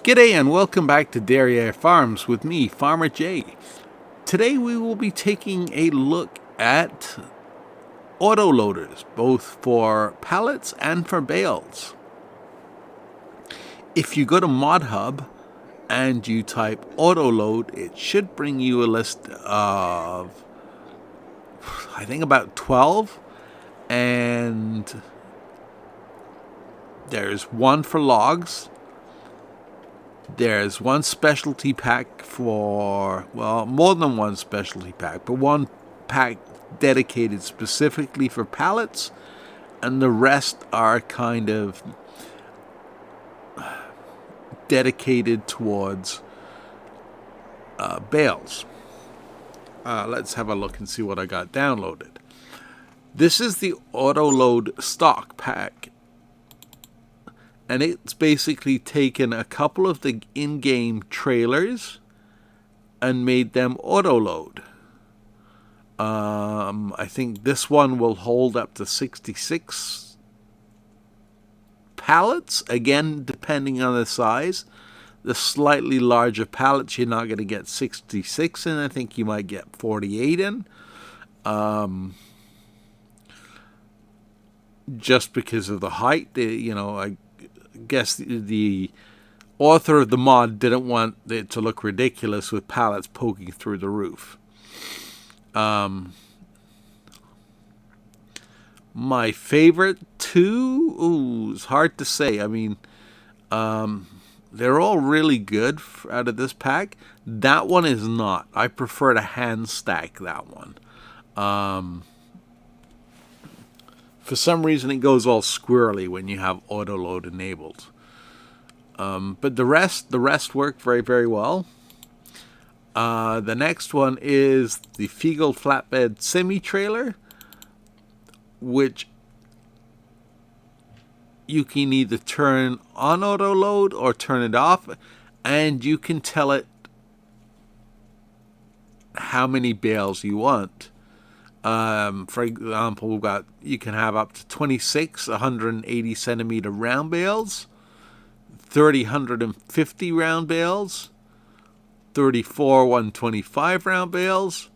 G'day and welcome back to Derriere Farms with me, Farmer Jay. Today we will be taking a look at autoloaders, both for pallets and for bales. If you go to ModHub and you type Autoload, it should bring you a list of, I think, about 12. And there's one for logs. There's one specialty pack for, well, more than one specialty pack, but one pack dedicated specifically for pallets, and the rest are kind of dedicated towards bales. Let's have a look and see what I got downloaded. This is the Autoload stock pack. And it's basically taken a couple of the in-game trailers and made them auto-load. I think this one will hold up to 66 pallets. Again, depending on the size. The slightly larger pallets, you're not going to get 66 in. I think you might get 48 in. Just because of the height, I guess the author of the mod didn't want it to look ridiculous with pallets poking through the roof. My favorite two, it's hard to say. I mean, they're all really good out of this pack. That one is not. I prefer to hand stack that one. For some reason, it goes all squirrely when you have Autoload enabled. But the rest work very, very well. The next one is the Fiegl flatbed semi-trailer, which you can either turn on Autoload or turn it off, and you can tell it how many bales you want. For example, you can have up to 26 180 centimeter round bales, 30 150 round bales, 34 125 round bales,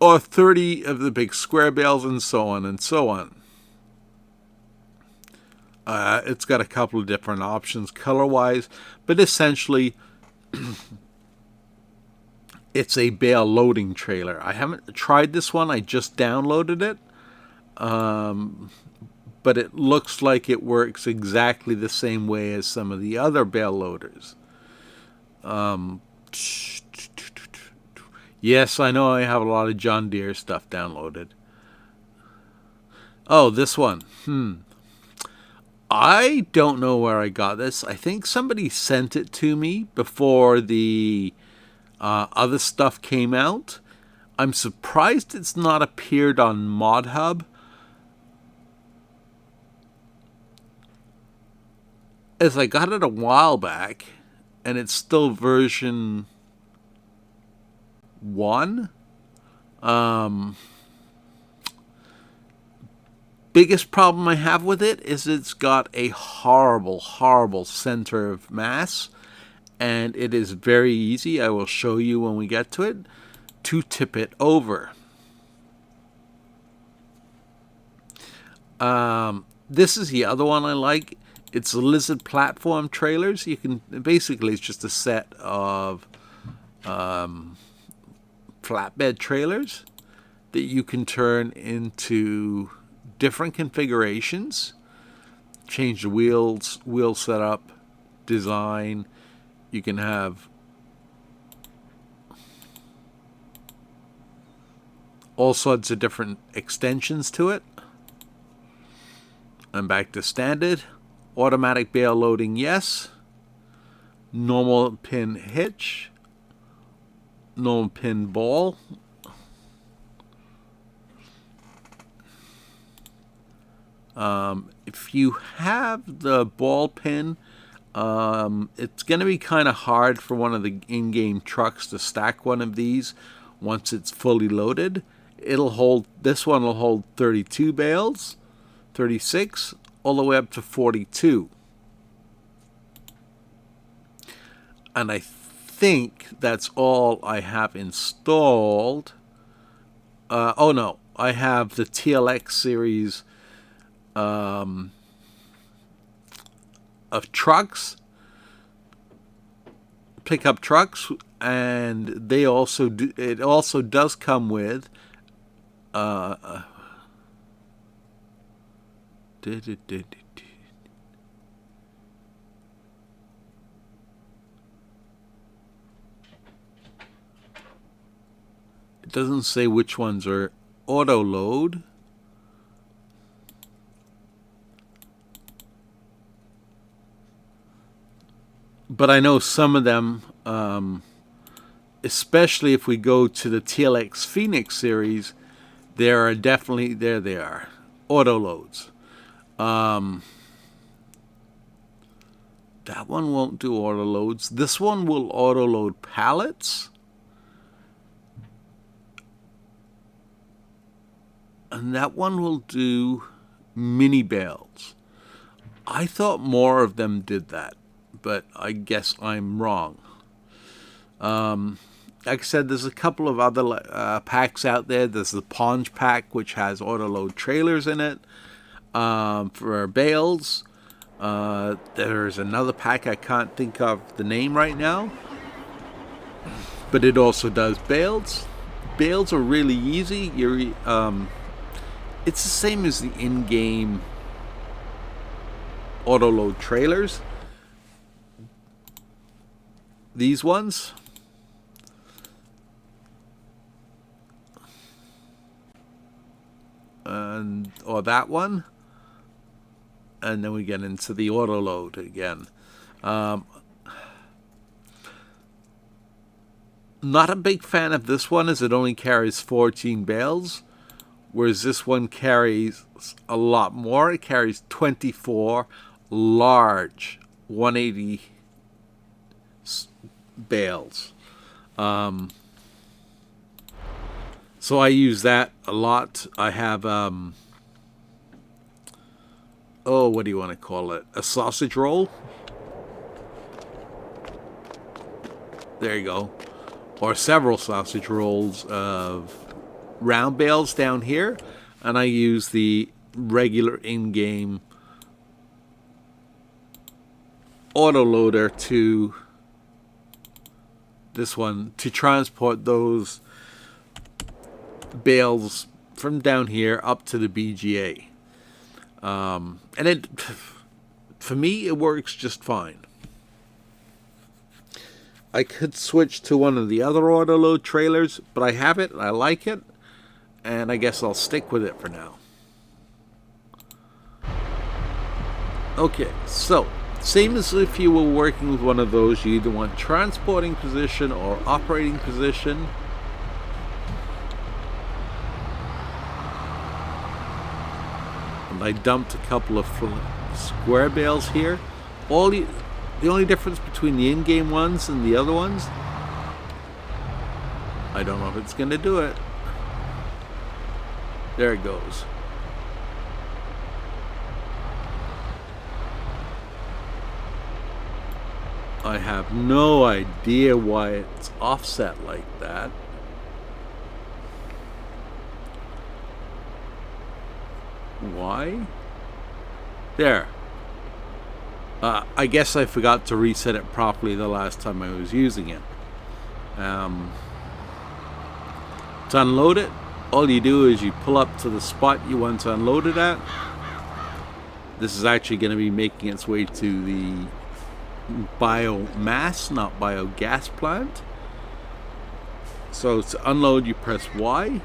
or 30 of the big square bales, and so on and so on. It's got a couple of different options color-wise, but essentially it's a bale loading trailer. I haven't tried this one. I just downloaded it. But it looks like it works exactly the same way as some of the other bale loaders. Yes, I know I have a lot of John Deere stuff downloaded. Oh, this one. I don't know where I got this. I think somebody sent it to me before the other stuff came out. I'm surprised it's not appeared on ModHub, as I got it a while back, and it's still version 1. Biggest problem I have with it is it's got a horrible, horrible center of mass. And it is very easy, I will show you when we get to it, to tip it over. This is the other one I like. It's the Lizard platform trailers. You can basically, it's just a set of flatbed trailers that you can turn into different configurations, change the wheel setup, design. You can have all sorts of different extensions to it. And back to standard. Automatic bale loading, yes. Normal pin hitch. Normal pin ball. If you have the ball pin, it's going to be kind of hard for one of the in-game trucks to stack one of these once it's fully loaded. This one will hold 32 bales, 36, all the way up to 42. And I think that's all I have installed. Oh no, I have the TLX series of trucks, pickup trucks, and they also do. It also does come with. It doesn't say which ones are Autoload. But I know some of them, especially if we go to the TLX Phoenix series, there are definitely, there they are, Autoloads. That one won't do autoloads. This one will autoload pallets. And that one will do mini bales. I thought more of them did that, but I guess I'm wrong. Like I said, there's a couple of other packs out there. There's the Ponge pack, which has autoload trailers in it for bales. There's another pack I can't think of the name right now, but it also does bales. Bales are really easy. It's the same as the in-game autoload trailers. These ones. Or that one. And then we get into the Autoload again. Not a big fan of this one, as it only carries 14 bales, whereas this one carries a lot more. It carries 24 large 180 bales. So I use that a lot. I have what do you want to call it? A sausage roll. There you go. Or several sausage rolls of round bales down here. And I use the regular in-game autoloader to this one to transport those bales from down here up to the BGA. And it, for me, it works just fine. I could switch to one of the other Autoload trailers, but I have it, I like it, and I guess I'll stick with it for now. Okay, so, same as if you were working with one of those, you either want transporting position or operating position. And I dumped a couple of square bales here. The only difference between the in-game ones and the other ones, I don't know if it's going to do it. There it goes. I have no idea why it's offset like that. Why? There. I guess I forgot to reset it properly the last time I was using it. To unload it, all you do is you pull up to the spot you want to unload it at. This is actually going to be making its way to the biomass, not biogas plant. So to unload, you press Y.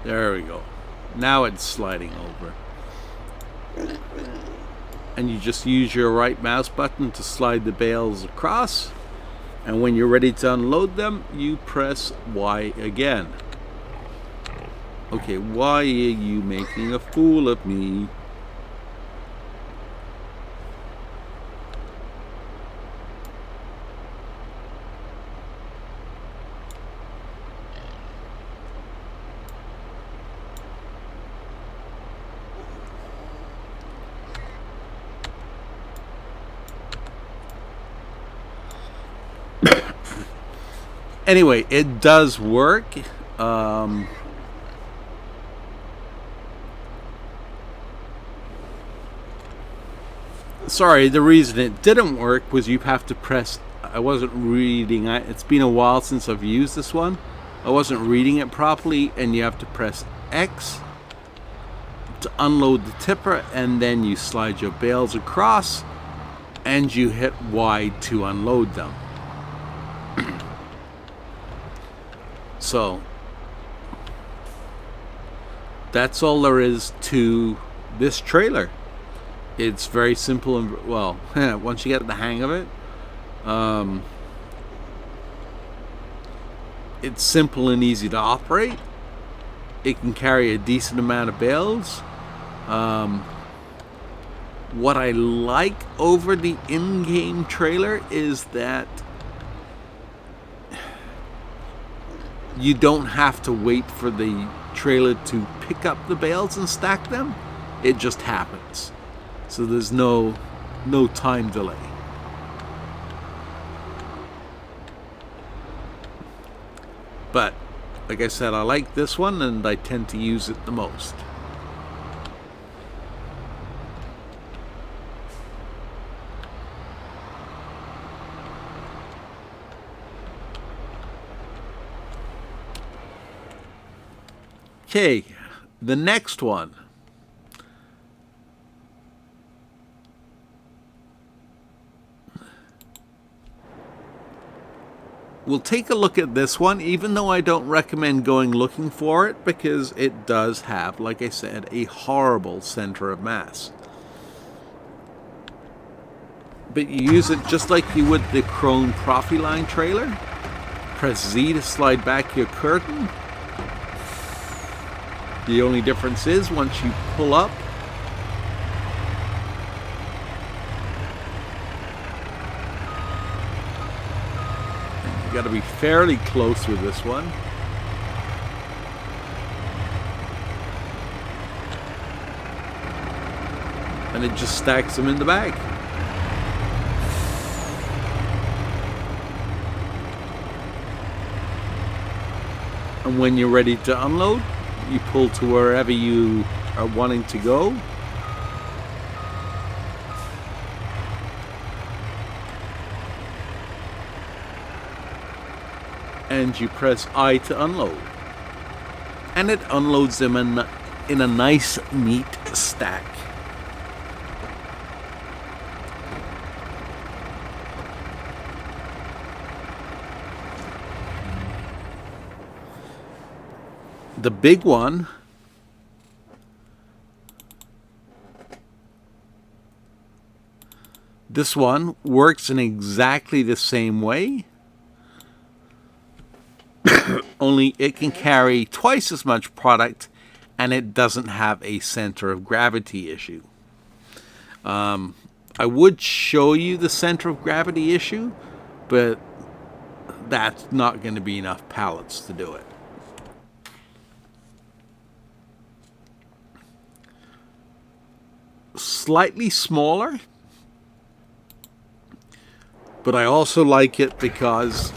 There we go. Now it's sliding over. And you just use your right mouse button to slide the bales across. And when you're ready to unload them, you press Y again. Okay, why are you making a fool of me? Anyway, it does work. Sorry, the reason it didn't work was you have to press. I wasn't reading. It's been a while since I've used this one. I wasn't reading it properly, and you have to press X to unload the tipper, and then you slide your bales across, and you hit Y to unload them. So that's all there is to this trailer. It's very simple and, well, once you get the hang of it, it's simple and easy to operate. It can carry a decent amount of bales. What I like over the in-game trailer is that you don't have to wait for the trailer to pick up the bales and stack them. It just happens. So there's no time delay. But like I said, I like this one and I tend to use it the most. Okay, the next one. We'll take a look at this one, even though I don't recommend going looking for it, because it does have, like I said, a horrible center of mass. But you use it just like you would the Krone Profiline trailer. Press Z to slide back your curtain. The only difference is once you pull up, you got to be fairly close with this one. And it just stacks them in the bag. And when you're ready to unload, you pull to wherever you are wanting to go. And you press I to unload. And it unloads them in a nice, neat stack. The big one this one works in exactly the same way, only it can carry twice as much product and it doesn't have a center of gravity issue. I would show you the center of gravity issue, but that's not going to be enough pallets to do it. Slightly smaller, but I also like it because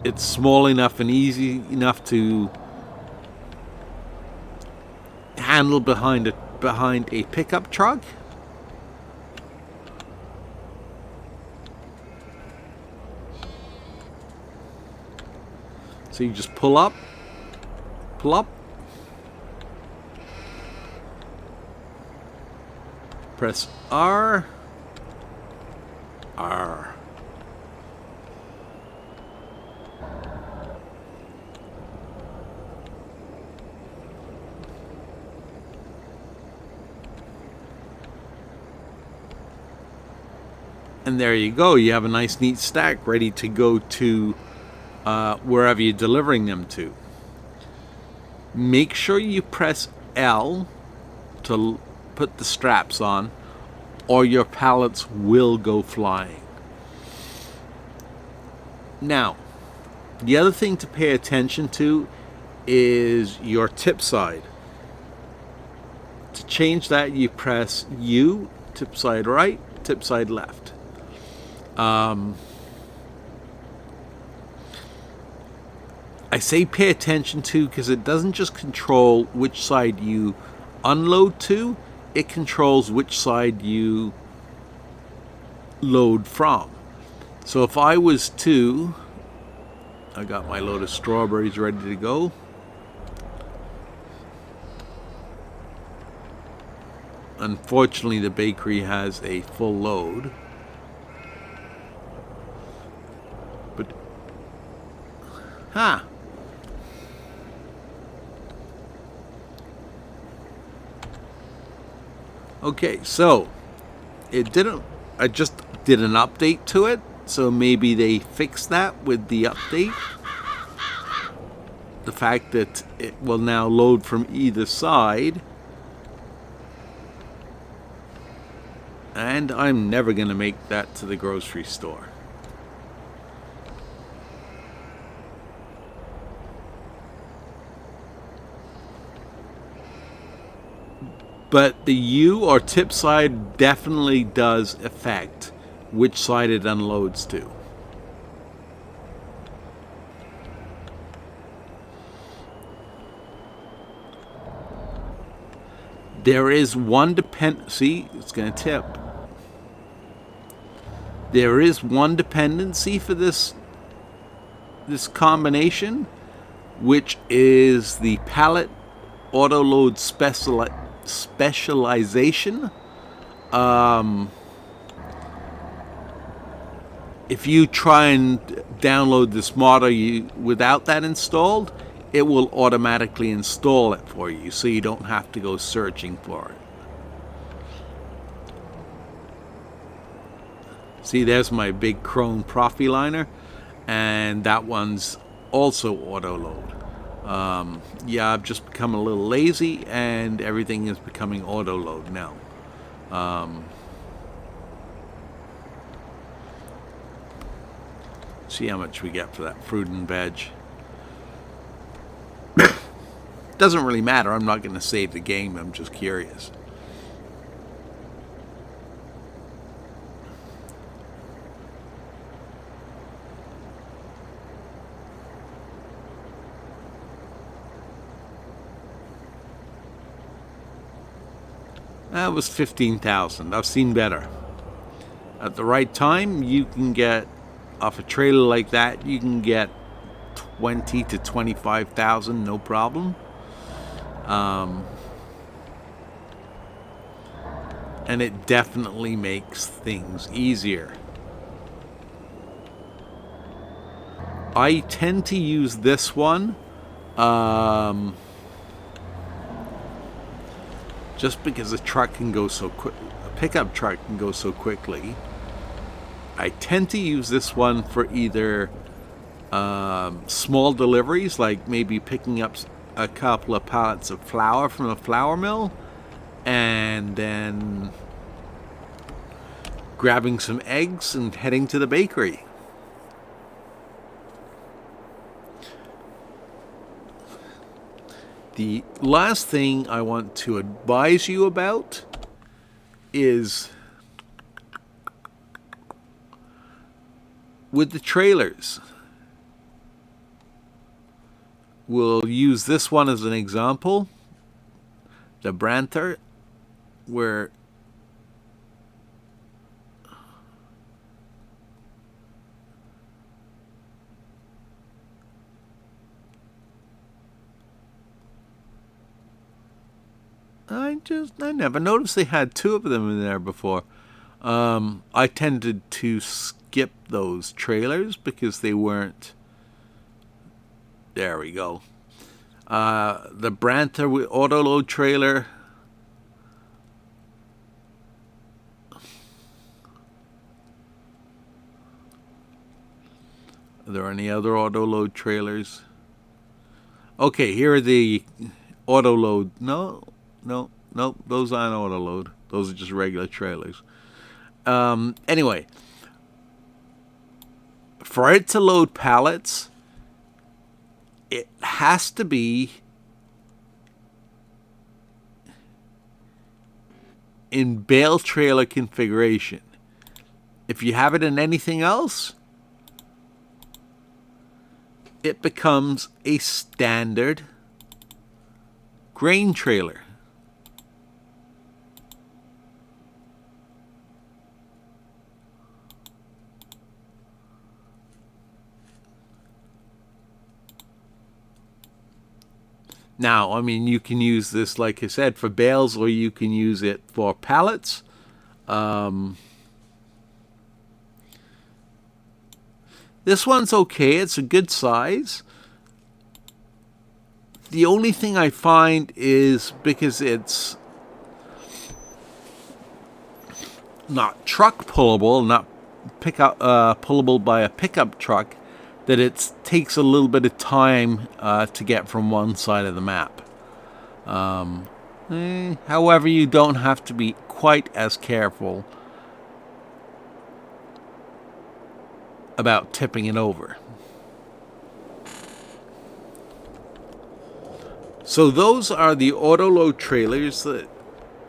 it's small enough and easy enough to handle behind a pickup truck. So you just pull up, press R. And there you go. You have a nice neat stack ready to go to wherever you're delivering them to. Make sure you press L to put the straps on, or your pallets will go flying. Now, the other thing to pay attention to is your tip side. To change that, you press U, tip side right, tip side left. I say pay attention to because it doesn't just control which side you unload to, it controls which side you load from. So if I was to, I got my load of strawberries ready to go. Unfortunately, the bakery has a full load. But, okay, so it didn't, I just did an update to it, so maybe they fixed that with the update. The fact that it will now load from either side. And I'm never going to make that to the grocery store. But the U or tip side definitely does affect which side it unloads to. There is one dependency, it's going to tip. There is one dependency for this combination, which is the Pallet Autoload specialization. If you try and download this model without that installed, it will automatically install it for you, so you don't have to go searching for it. See, there's my big chrome Profi liner, and that one's also auto load. Yeah, I've just become a little lazy, and everything is becoming auto load now. See how much we get for that fruit and veg. Doesn't really matter. I'm not going to save the game. I'm just curious. That was 15,000. I've seen better. At the right time, you can get, off a trailer like that, you can get 20 to 25,000, no problem. And it definitely makes things easier. I tend to use this one just because a truck can go so quick, a pickup truck can go so quickly. I tend to use this one for either small deliveries, like maybe picking up a couple of pallets of flour from a flour mill, and then grabbing some eggs and heading to the bakery. The last thing I want to advise you about is with the trailers. We'll use this one as an example. The Branther, where I never noticed they had two of them in there before. I tended to skip those trailers because they weren't. There we go. The Branther with Autoload trailer. Are there any other Autoload trailers? Okay, here are the Autoload. No, no, nope. Those aren't Autoload. Those are just regular trailers. Anyway, for it to load pallets, it has to be in bale trailer configuration. If you have it in anything else, it becomes a standard grain trailer. Now, I mean, you can use this, like I said, for bales, or you can use it for pallets. This one's okay. It's a good size. The only thing I find is because it's not truck pullable, not pullable by a pickup truck, that it takes a little bit of time to get from one side of the map. However, you don't have to be quite as careful about tipping it over. So those are the Autoload trailers that,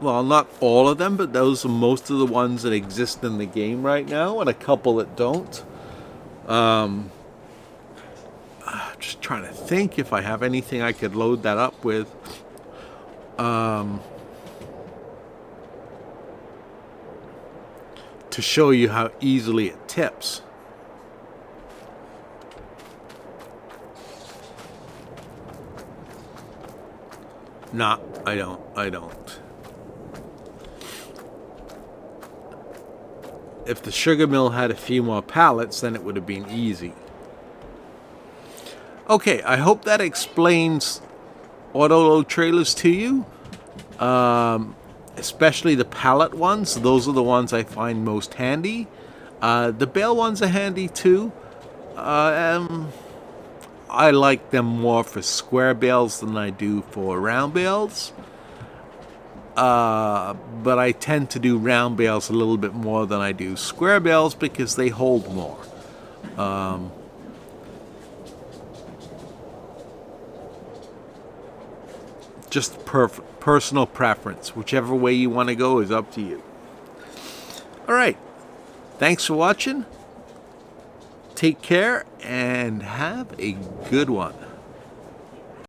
well, not all of them, but those are most of the ones that exist in the game right now, and a couple that don't. Just trying to think if I have anything I could load that up with. To show you how easily it tips. No, I don't. If the sugar mill had a few more pallets, then it would have been easy. Okay, I hope that explains Autoload trailers to you. Especially the pallet ones. Those are the ones I find most handy. The bale ones are handy too. I like them more for square bales than I do for round bales. But I tend to do round bales a little bit more than I do square bales because they hold more. Just personal preference. Whichever way you want to go is up to you. All right. Thanks for watching. Take care and have a good one.